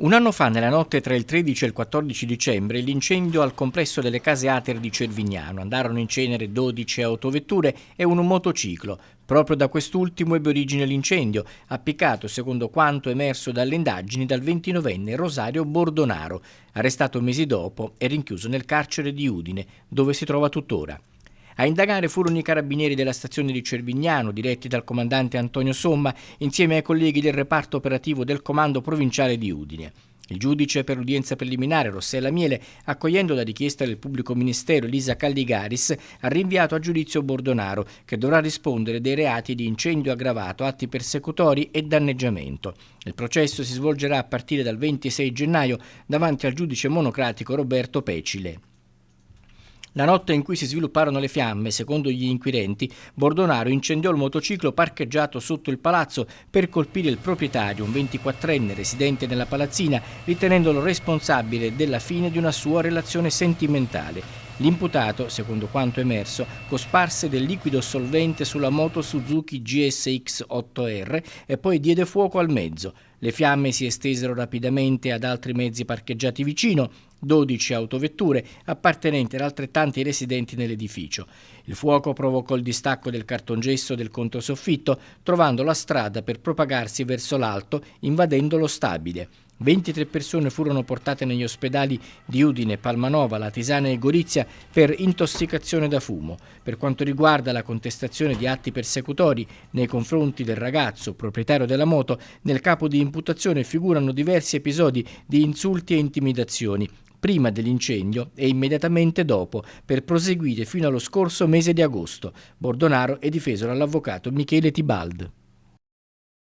Un anno fa, nella notte tra il 13 e il 14 dicembre, l'incendio al complesso delle case Ater di Cervignano. Andarono in cenere 12 autovetture e un motociclo. Proprio da quest'ultimo ebbe origine l'incendio, appiccato, secondo quanto emerso dalle indagini, dal 29enne Rosario Bordonaro, arrestato mesi dopo e rinchiuso nel carcere di Udine, dove si trova tuttora. A indagare furono i carabinieri della stazione di Cervignano, diretti dal comandante Antonio Somma, insieme ai colleghi del reparto operativo del comando provinciale di Udine. Il giudice per l'udienza preliminare, Rossella Miele, accogliendo la richiesta del pubblico ministero Elisa Calligaris, ha rinviato a giudizio Bordonaro, che dovrà rispondere dei reati di incendio aggravato, atti persecutori e danneggiamento. Il processo si svolgerà a partire dal 26 gennaio davanti al giudice monocratico Roberto Pecile. La notte in cui si svilupparono le fiamme, secondo gli inquirenti, Bordonaro incendiò il motociclo parcheggiato sotto il palazzo per colpire il proprietario, un 24enne residente nella palazzina, ritenendolo responsabile della fine di una sua relazione sentimentale. L'imputato, secondo quanto emerso, cosparse del liquido solvente sulla moto Suzuki GSX 8R e poi diede fuoco al mezzo. Le fiamme si estesero rapidamente ad altri mezzi parcheggiati vicino, 12 autovetture appartenenti ad altrettanti residenti nell'edificio. Il fuoco provocò il distacco del cartongesso del controsoffitto, trovando la strada per propagarsi verso l'alto, invadendo lo stabile. 23 persone furono portate negli ospedali di Udine, Palmanova, Latisana e Gorizia per intossicazione da fumo. Per quanto riguarda la contestazione di atti persecutori nei confronti del ragazzo, proprietario della moto, nel capo di imputazione figurano diversi episodi di insulti e intimidazioni, prima dell'incendio e immediatamente dopo, per proseguire fino allo scorso mese di agosto. Bordonaro è difeso dall'avvocato Michele Tibald.